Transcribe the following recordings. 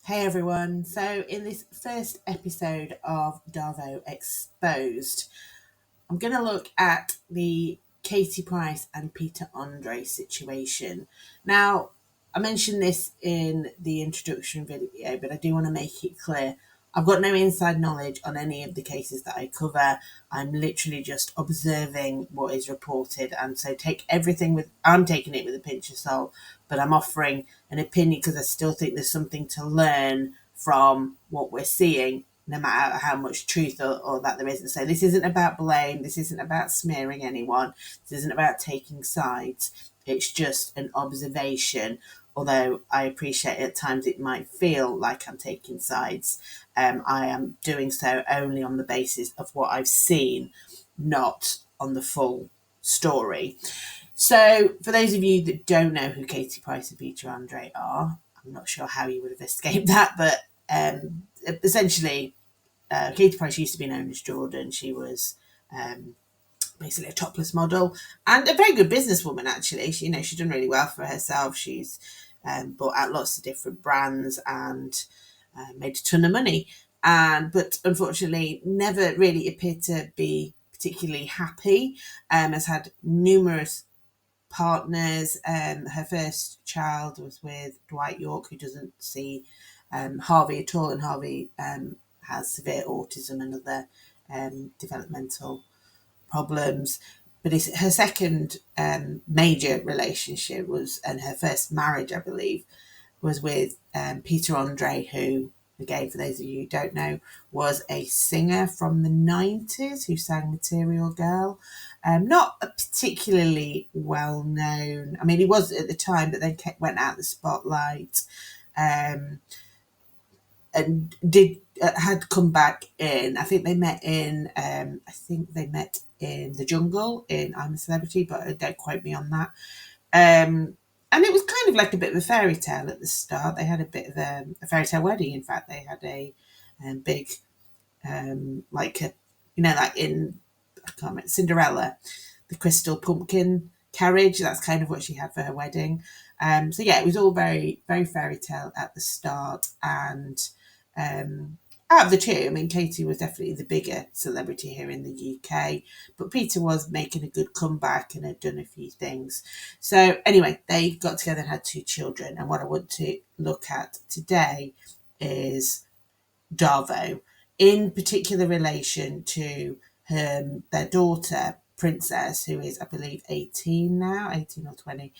Hey everyone, so in this first episode of DARVO Exposed, I'm going to look at the Katie Price and Peter Andre situation. Now, I mentioned this in the introduction video, but I do want to make it clear. I've got no inside knowledge on any of the cases that I cover. I'm literally just observing what is reported, and so I'm taking it with a pinch of salt, but I'm offering an opinion because I still think there's something to learn from what we're seeing, no matter how much truth or that there isn't. So this isn't about blame. This isn't about smearing anyone. This isn't about taking sides. It's just an observation, although I appreciate at times it might feel like I'm taking sides. I am doing so only on the basis of what I've seen, not on the full story. So for those of you that don't know who Katie Price and Peter Andre are, I'm not sure how you would have escaped that, but essentially, Katie Price used to be known as Jordan. She was basically a topless model and a very good businesswoman, actually. She's done really well for herself. She's bought out lots of different brands and made a ton of money. But unfortunately, never really appeared to be particularly happy. Has had numerous partners. Her first child was with Dwight York, who doesn't see Harvey at all, and Harvey has severe autism and other developmental problems. But her second major relationship and her first marriage, I believe, was with Peter Andre, who, again, for those of you who don't know, was a singer from the 90s who sang Material Girl. Not a particularly well known. I mean, he was at the time, but then went out the spotlight. And had come back in. I think they met in The Jungle in I'm a Celebrity, but don't quote me on that. And it was kind of like a bit of a fairy tale at the start. They had a bit of a fairy tale wedding. In fact, they had a big, like in, I can't remember, Cinderella, the crystal pumpkin carriage. That's kind of what she had for her wedding. So yeah, it was all very, very fairy tale at the start. And out of the two, I mean, Katie was definitely the bigger celebrity here in the UK, but Peter was making a good comeback and had done a few things. So anyway, they got together and had two children. And what I want to look at today is DARVO, in particular relation to their daughter, Princess, who is, I believe, 18 now, 18 or 20.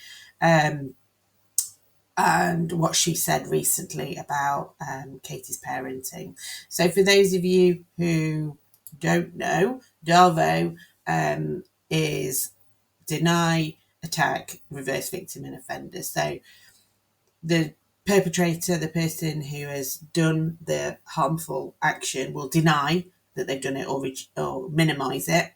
And what she said recently about Katie's parenting. So for those of you who don't know, DARVO is deny, attack, reverse victim and offender. So the perpetrator, the person who has done the harmful action, will deny that they've done it or minimise it.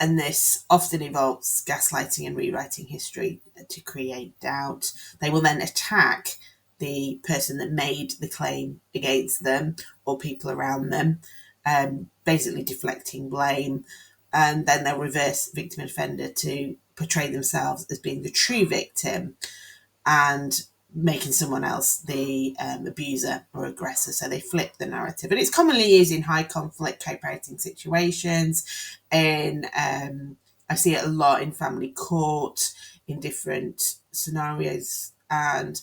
And this often involves gaslighting and rewriting history to create doubt. They will then attack the person that made the claim against them or people around them, basically deflecting blame. And then they'll reverse victim and offender to portray themselves as being the true victim and making someone else the abuser or aggressor. So they flip the narrative. And it's commonly used in high conflict co-parenting situations. I see it a lot in family court, in different scenarios, and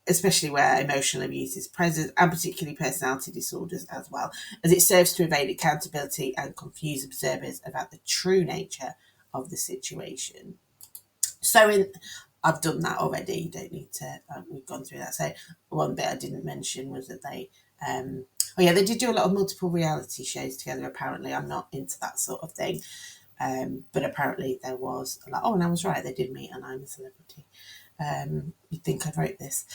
especially where emotional abuse is present, and particularly personality disorders as well, as it serves to evade accountability and confuse observers about the true nature of the situation. So I've done that already. You don't need to. We've gone through that. So one bit I didn't mention was that they they did do a lot of multiple reality shows together. Apparently, I'm not into that sort of thing, but apparently there was a lot. Oh, and I was right. They did meet, and I'm a Celebrity. You'd think I wrote this.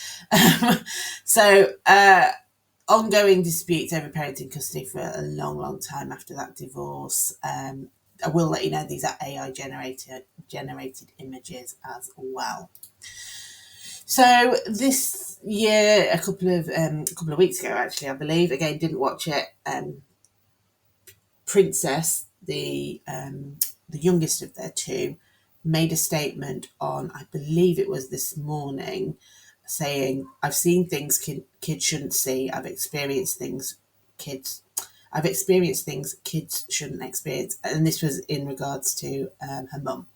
So ongoing disputes over parenting custody for a long, long time after that divorce. I will let you know these are AI generated images as well. So this year, a couple of weeks ago, actually, I believe, again, didn't watch it. Princess, the youngest of their two, made a statement on, I believe it was this morning, saying, I've seen things kids shouldn't see. I've experienced things kids shouldn't experience. And this was in regards to her mum.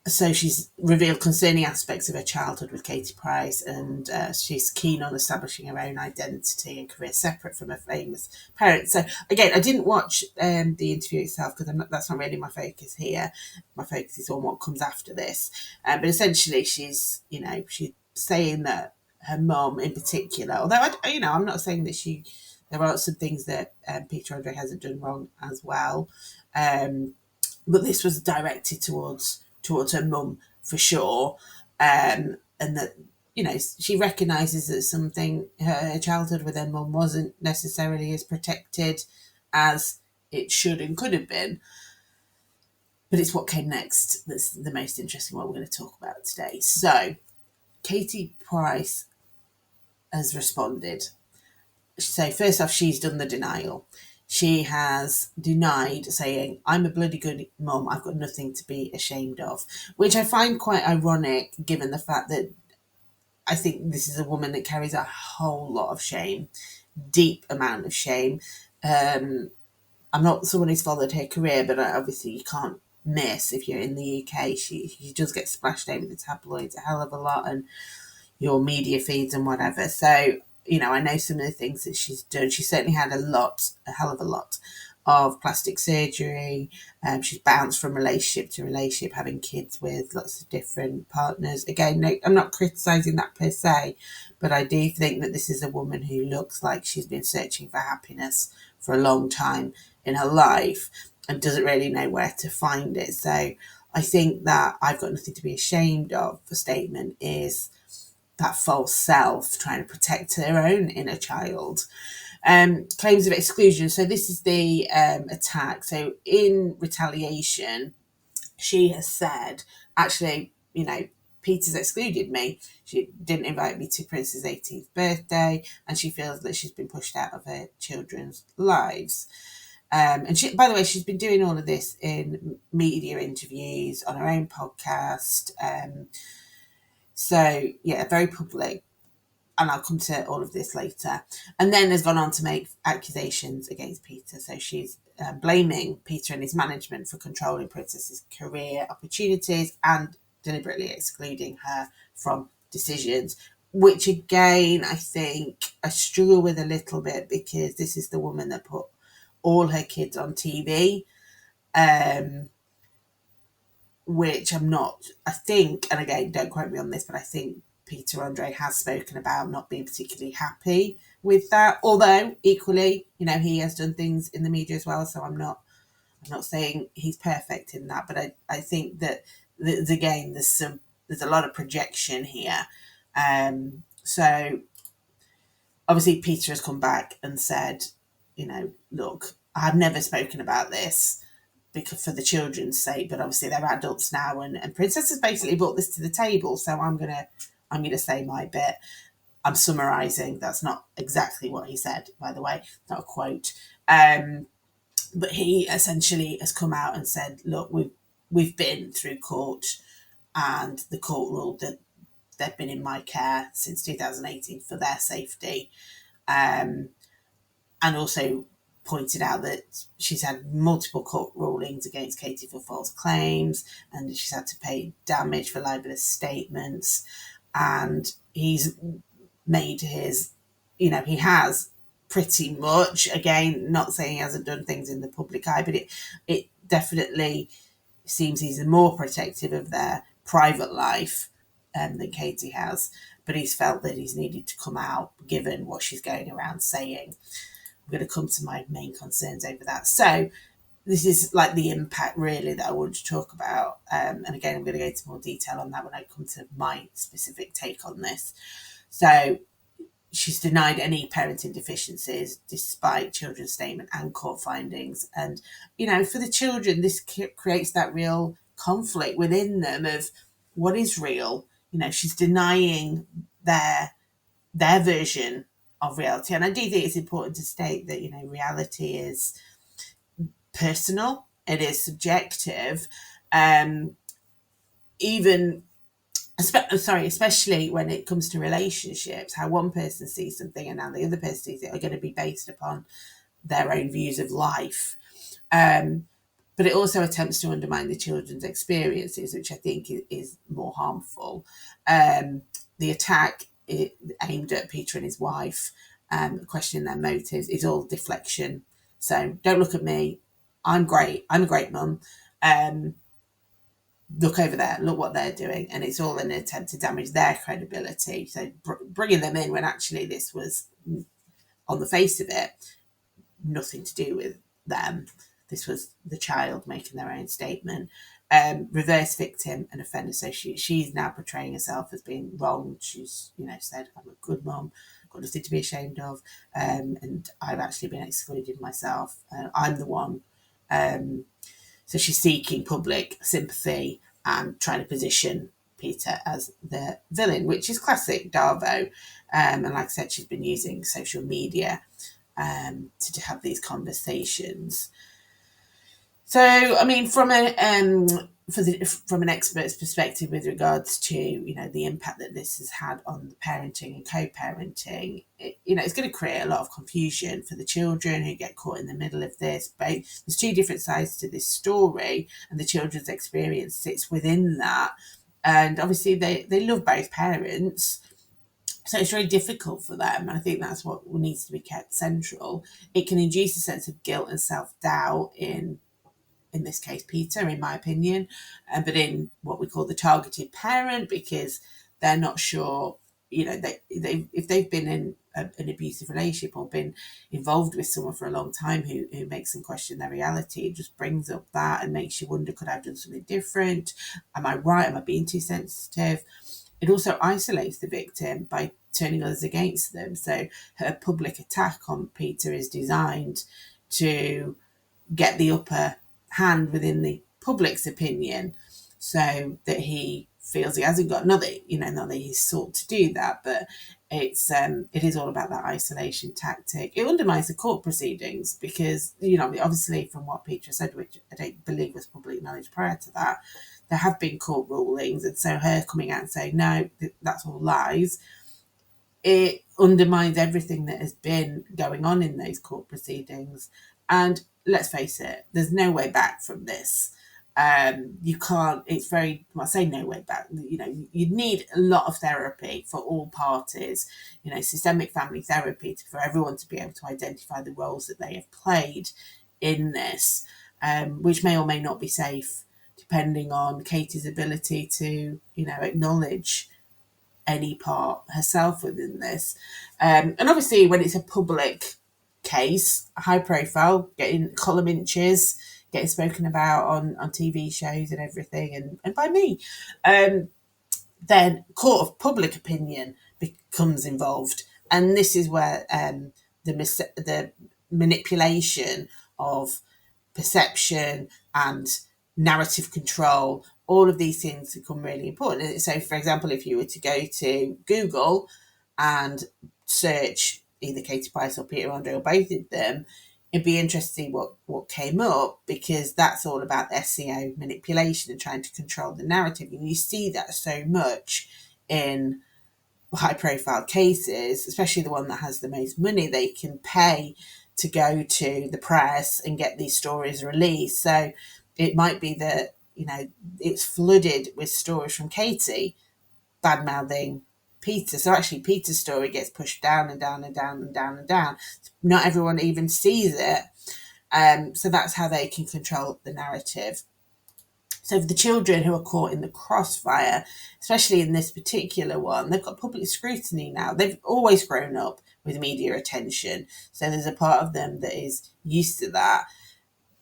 So she's revealed concerning aspects of her childhood with Katie Price, and she's keen on establishing her own identity and career separate from her famous parents. So again, I didn't watch the interview itself because that's not really my focus here. My focus is on what comes after this. But essentially, she's saying that her mum in particular, although I'm not saying that there are some things that Peter Andre hasn't done wrong as well, but this was directed towards her mum for sure, and that she recognises that something her childhood with her mum wasn't necessarily as protected as it should and could have been. But it's what came next that's the most interesting, what we're going to talk about today. So Katie Price has responded. So first off, she's done the denial. She has denied, saying, I'm a bloody good mum, I've got nothing to be ashamed of, which I find quite ironic given the fact that I think this is a woman that carries a whole lot of shame, deep amount of shame. I'm not someone who's followed her career, but obviously you can't miss, if you're in the UK, she does get splashed over the tabloids a hell of a lot, and your media feeds and whatever. So, I know some of the things that she's done. She certainly had a hell of a lot of plastic surgery. She's bounced from relationship to relationship, having kids with lots of different partners. Again, no, I'm not criticising that per se, but I do think that this is a woman who looks like she's been searching for happiness for a long time in her life and doesn't really know where to find it. So I think that I've got nothing to be ashamed of, the statement is that false self trying to protect her own inner child. Claims of exclusion. So this is the attack. So in retaliation, she has said, actually, Peter's excluded me. She didn't invite me to Prince's 18th birthday, and she feels that she's been pushed out of her children's lives. And she, by the way, she's been doing all of this in media interviews, on her own podcast. So, yeah, very public. And I'll come to all of this later. And then has gone on to make accusations against Peter. So she's blaming Peter and his management for controlling Princess's career opportunities and deliberately excluding her from decisions, which again, I think I struggle with a little bit, because this is the woman that put all her kids on TV. Which I think, and again, don't quote me on this, but I think Peter Andre has spoken about not being particularly happy with that. Although equally, he has done things in the media as well. So I'm not saying he's perfect in that, but I think that again, there's a lot of projection here. So obviously Peter has come back and said, look, I've never spoken about this, because for the children's sake, but obviously they're adults now, and Princess has basically brought this to the table, so I'm gonna say my bit. I'm summarising. That's not exactly what he said, by the way. It's not a quote. But he essentially has come out and said, look, we've been through court, and the court ruled that they've been in my care since 2018 for their safety. And also pointed out that she's had multiple court rulings against Katie for false claims, and she's had to pay damage for libelous statements. And he's made his, he has pretty much, again, not saying he hasn't done things in the public eye, but it definitely seems he's more protective of their private life than Katie has. But he's felt that he's needed to come out, given what she's going around saying. I'm going to come to my main concerns over that. So this is like the impact really that I want to talk about. And again, I'm going to go into more detail on that when I come to my specific take on this. So she's denied any parenting deficiencies despite children's statement and court findings. And, for the children, this creates that real conflict within them of what is real. She's denying their version of reality. And I do think it's important to state that, reality is personal, it is subjective. Even especially when it comes to relationships, how one person sees something and how the other person sees it are going to be based upon their own views of life. But it also attempts to undermine the children's experiences, which I think is more harmful. The attack aimed at Peter and his wife, questioning their motives, is all deflection. So don't look at me. I'm great. I'm a great mum. Look over there. Look what they're doing. And it's all an attempt to damage their credibility. So bringing them in when actually this was, on the face of it, nothing to do with them. This was the child making their own statement. Reverse victim and offender. So she's now portraying herself as being wrong. She's, said, I'm a good mum, got nothing to be ashamed of, and I've actually been excluded myself. I'm the one. So she's seeking public sympathy and trying to position Peter as the villain, which is classic DARVO. And like I said, she's been using social media to have these conversations. So, I mean, from from an expert's perspective, with regards to the impact that this has had on the parenting and co-parenting, it's going to create a lot of confusion for the children who get caught in the middle of this. But there's two different sides to this story, and the children's experience sits within that. And obviously, they love both parents. So it's very difficult for them. And I think that's what needs to be kept central. It can induce a sense of guilt and self-doubt in this case, Peter, in my opinion, but in what we call the targeted parent, because they're not sure, they if they've been in an abusive relationship or been involved with someone for a long time who makes them question their reality, it just brings up that and makes you wonder, could I have done something different? Am I right? Am I being too sensitive? It also isolates the victim by turning others against them. So her public attack on Peter is designed to get the upper hand within the public's opinion, so that he feels he hasn't got another, not that he's sought to do that, but it is all about that isolation tactic. It undermines the court proceedings because, obviously from what Peter said, which I don't believe was public knowledge prior to that, there have been court rulings, and so her coming out and saying, no, that's all lies, it undermines everything that has been going on in those court proceedings. And let's face it, there's no way back from this. You can't, it's very, well, I say no way back, you'd need a lot of therapy for all parties, systemic family therapy for everyone to be able to identify the roles that they have played in this, which may or may not be safe, depending on Katie's ability to, acknowledge any part herself within this. And obviously when it's a public case, high profile, getting column inches, getting spoken about on TV shows and everything, and by me, then court of public opinion becomes involved. And this is where the manipulation of perception and narrative control, all of these things become really important. So, for example, if you were to go to Google and search either Katie Price or Peter Andre or both of them, it'd be interesting what came up, because that's all about SEO manipulation and trying to control the narrative. And you see that so much in high profile cases, especially the one that has the most money. They can pay to go to the press and get these stories released. So it might be that, it's flooded with stories from Katie bad mouthing Peter. So actually Peter's story gets pushed down and down and down and down and down. Not everyone even sees it. So that's how they can control the narrative. So for the children who are caught in the crossfire, especially in this particular one, they've got public scrutiny now. They've always grown up with media attention. So there's a part of them that is used to that.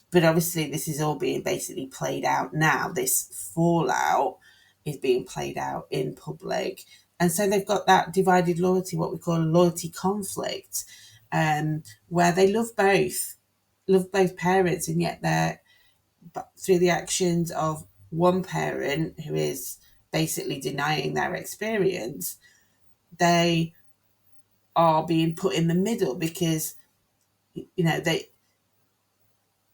But obviously this is all being basically played out now. This fallout is being played out in public. And so they've got that divided loyalty, what we call a loyalty conflict, where they love both parents, and yet they're, through the actions of one parent who is basically denying their experience, they are being put in the middle, because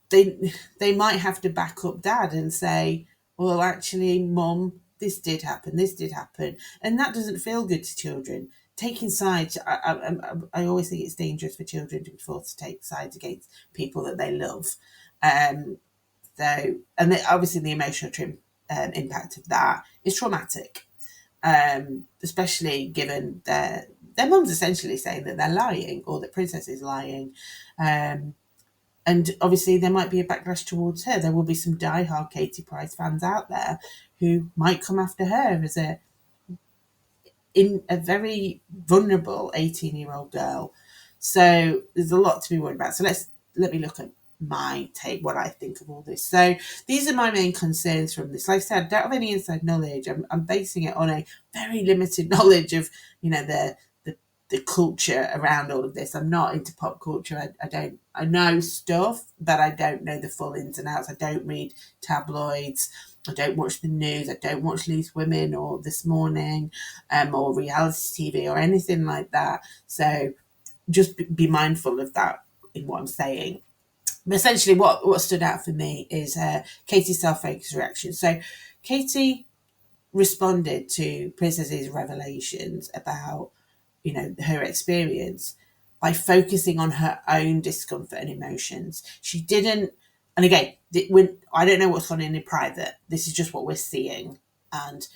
they might have to back up dad and say, well, actually, mum, this did happen, and that doesn't feel good to children. Taking sides, I always think it's dangerous for children to be forced to take sides against people that they love. So, and obviously the emotional impact of that is traumatic, especially given their mum's essentially saying that they're lying or that Princess is lying. And obviously there might be a backlash towards her. There will be some diehard Katie Price fans out there who might come after her as a very vulnerable 18-year-old girl. So there's a lot to be worried about. So let me look at my take, what I think of all this. So these are my main concerns from this. Like I said, I don't have any inside knowledge. I'm basing it on a very limited knowledge of, the culture around all of this. I'm not into pop culture. I know stuff, but I don't know the full ins and outs. I don't read tabloids. I don't watch the news. I don't watch Loose Women or This Morning, or reality TV or anything like that. So just be mindful of that in what I'm saying. But essentially what stood out for me is Katie's self-focused reaction. So Katie responded to Princess's revelations about, her experience by focusing on her own discomfort and emotions. She didn't, and again, I don't know what's gone in private. This is just what we're seeing. And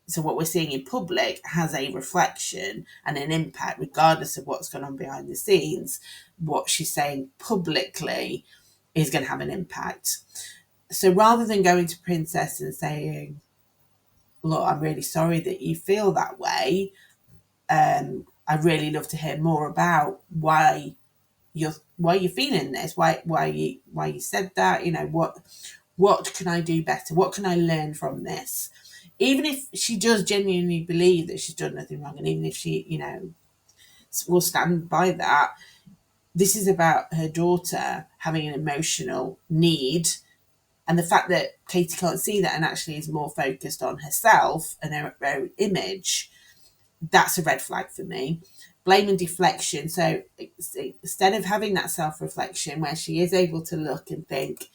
so what we're seeing in public has a reflection and an impact, regardless of what's going on behind the scenes. What she's saying publicly is going to have an impact. So rather than going to Princess and saying, look, I'm really sorry that you feel that way, I'd really love to hear more about why you're feeling this, why you said that, what can I do better? What can I learn from this? Even if she does genuinely believe that she's done nothing wrong, and even if she, will stand by that, this is about her daughter having an emotional need. And the fact that Katie can't see that and actually is more focused on herself and her own image, that's a red flag for me. Blame and deflection. So instead of having that self-reflection where she is able to look and think,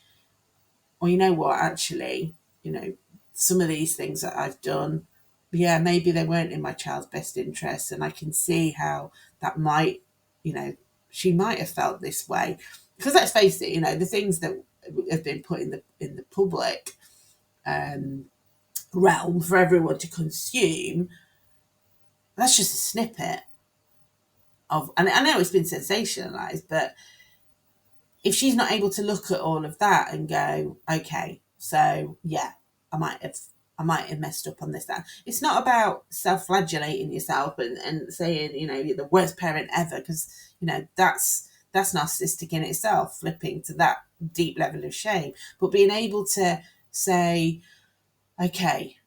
well, you know what, actually, some of these things that I've done, yeah, maybe they weren't in my child's best interest. And I can see how that might, she might have felt this way. Because let's face it, the things that have been put in the public realm for everyone to consume, that's just a snippet of, and I know it's been sensationalized, but if she's not able to look at all of that and go, okay, so yeah, I might have messed up on this, that. It's not about self-flagellating yourself and saying, you're the worst parent ever, because, that's narcissistic in itself, flipping to that deep level of shame. But being able to say, okay,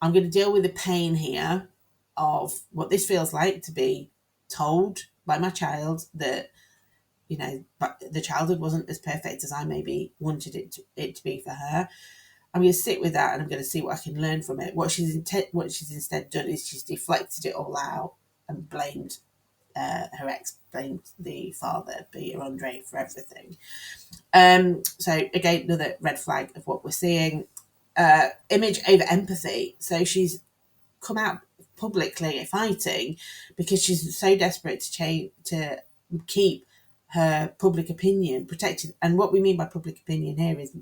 I'm going to deal with the pain here of what this feels like to be told by my child that, but the childhood wasn't as perfect as I maybe wanted it to be for her. I'm going to sit with that and I'm going to see what I can learn from it. What she's instead done is she's deflected it all out and blamed her ex, blamed the father, Peter Andre, for everything. So again, another red flag of what we're seeing. Image over empathy. So she's come out publicly fighting because she's so desperate to keep her public opinion protected. And what we mean by public opinion here is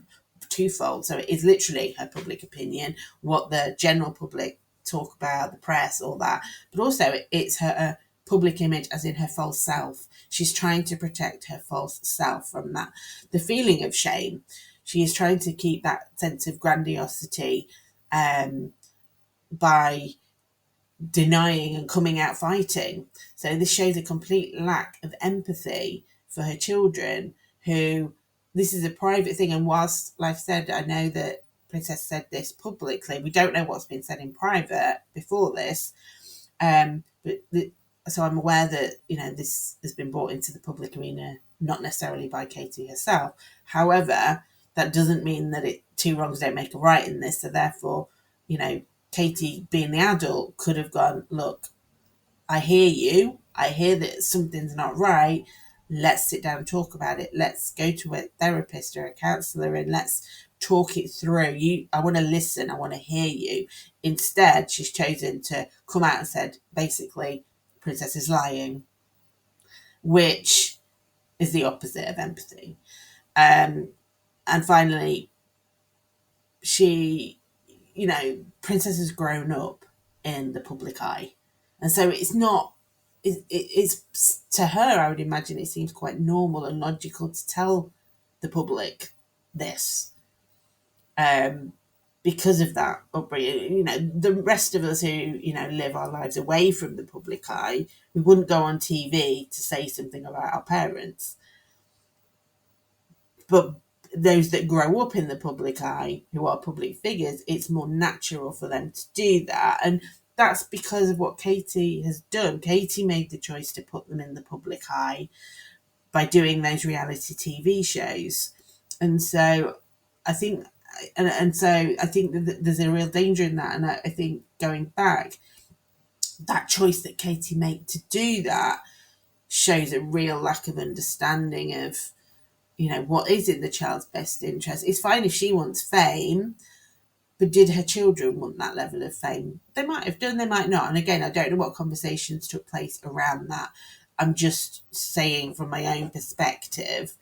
twofold. So it is literally her public opinion, what the general public talk about, the press, all that, but also it's her public image, as in her false self. She's trying to protect her false self from that, the feeling of shame. She is trying to keep that sense of grandiosity by denying and coming out fighting. So this shows a complete lack of empathy for her children, who, this is a private thing. And whilst, like I said, I know that Princess said this publicly, we don't know what's been said in private before this. So I'm aware that, this has been brought into the public arena, not necessarily by Katie herself. However, that doesn't mean that two wrongs don't make a right in this. So therefore, Katie, being the adult, could have gone, look, I hear you. I hear that something's not right. Let's sit down and talk about it. Let's go to a therapist or a counsellor and let's talk it through. I want to listen. I want to hear you. Instead, she's chosen to come out and said, basically, Princess is lying, which is the opposite of empathy. And finally, she, Princess has grown up in the public eye. And so it's not, it's to her, I would imagine it seems quite normal and logical to tell the public this. Because of that upbringing, the rest of us who, live our lives away from the public eye, we wouldn't go on TV to say something about our parents. But those that grow up in the public eye, who are public figures, it's more natural for them to do that. And that's because of what Katie has done. Katie made the choice to put them in the public eye by doing those reality TV shows. And so I think, so I think that there's a real danger in that. And I think going back, that choice that Katie made to do that shows a real lack of understanding of, what is in the child's best interest. It's fine if she wants fame, but did her children want that level of fame? They might have done, they might not. And again, I don't know what conversations took place around that. I'm just saying from my own perspective,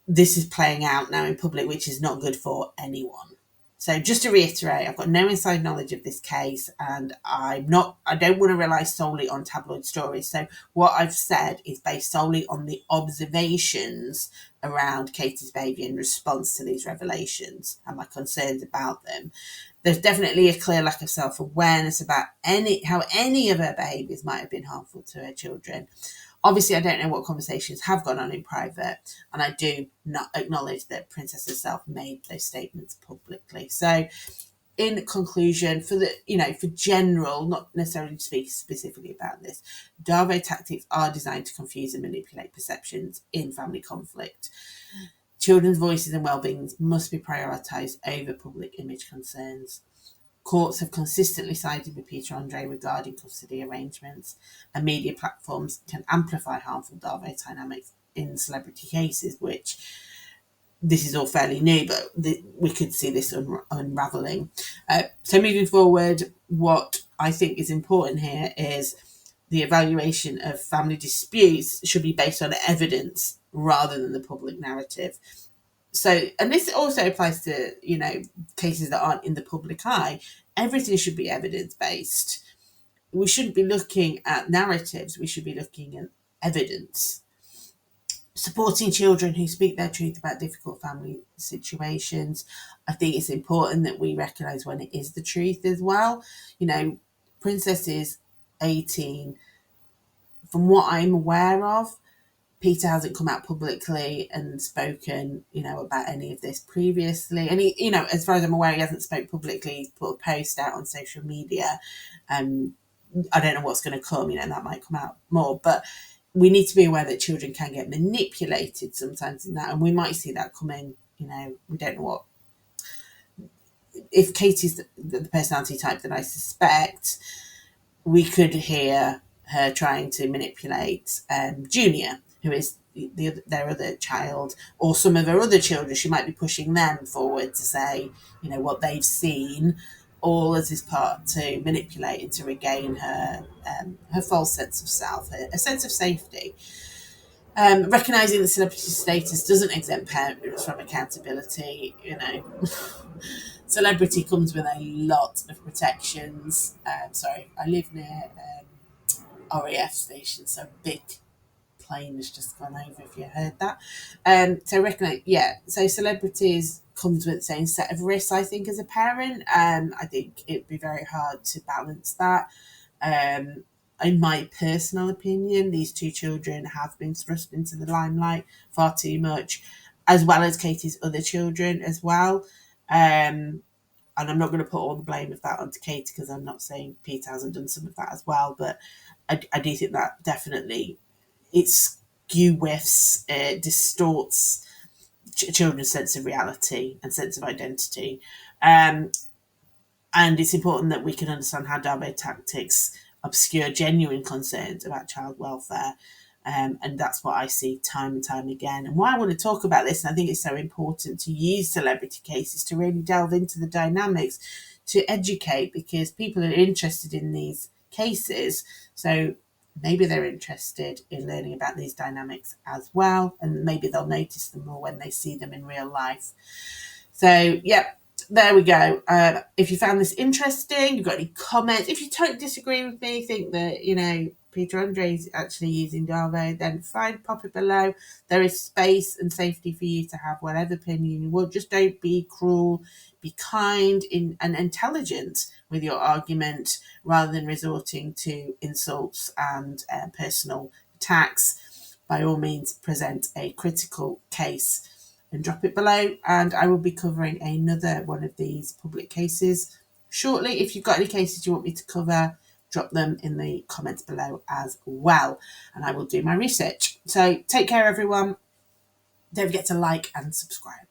this is playing out now in public, which is not good for anyone. So just to reiterate, I've got no inside knowledge of this case, and I don't want to rely solely on tabloid stories. So what I've said is based solely on the observations around Katie's behaviour in response to these revelations and my concerns about them. There's definitely a clear lack of self-awareness about how any of her behaviours might have been harmful to her children. Obviously, I don't know what conversations have gone on in private, and I do not acknowledge that Princess herself made those statements publicly. So, in conclusion, for general, not necessarily to speak specifically about this, DARVO tactics are designed to confuse and manipulate perceptions in family conflict. Children's voices and well-being must be prioritised over public image concerns. Courts have consistently sided with Peter Andre regarding custody arrangements, and media platforms can amplify harmful DARVO dynamics in celebrity cases, which this is all fairly new, but we could see this unravelling. So moving forward, what I think is important here is the evaluation of family disputes should be based on evidence rather than the public narrative. So, and this also applies to, cases that aren't in the public eye. Everything should be evidence-based. We shouldn't be looking at narratives. We should be looking at evidence. Supporting children who speak their truth about difficult family situations. I think it's important that we recognise when it is the truth as well. Princess is 18. From what I'm aware of, Peter hasn't come out publicly and spoken, about any of this previously. And he, as far as I'm aware, he hasn't spoke publicly. He's put a post out on social media. I don't know what's going to come, that might come out more. But we need to be aware that children can get manipulated sometimes in that. And we might see that coming, we don't know what. If Katie's the personality type that I suspect, we could hear her trying to manipulate Junior, who is their other child, or some of her other children. She might be pushing them forward to say, what they've seen, all as his part to manipulate and to regain her false sense of self, a sense of safety. Recognising that celebrity status doesn't exempt parents from accountability, Celebrity comes with a lot of protections. Sorry, I live near RAF station, so big plane has just gone over if you heard that. So recognize, so celebrities comes with its own set of risks, I think, as a parent. I think it'd be very hard to balance that. In my personal opinion, these two children have been thrust into the limelight far too much, as well as Katie's other children as well. And I'm not going to put all the blame of that onto Katie, because I'm not saying Peter hasn't done some of that as well, but I do think that definitely it skew whiffs, it distorts children's sense of reality and sense of identity. And it's important that we can understand how DARVO tactics obscure genuine concerns about child welfare. And that's what I see time and time again. And why I want to talk about this, and I think it's so important to use celebrity cases to really delve into the dynamics, to educate, because people are interested in these cases. So maybe they're interested in learning about these dynamics as well, and maybe they'll notice them more when they see them in real life. So, yeah, there we go. If you found this interesting, you've got any comments, if you totally disagree with me, think that, Peter Andre is actually using DARVO, then fine, pop it below. There is space and safety for you to have whatever opinion you want. Just don't be cruel. Be kind and intelligent with your argument, rather than resorting to insults and personal attacks. By all means, present a critical case and drop it below, and I will be covering another one of these public cases shortly. If you've got any cases you want me to cover, drop them in the comments below as well, and I will do my research. So take care, everyone. Don't forget to like and subscribe.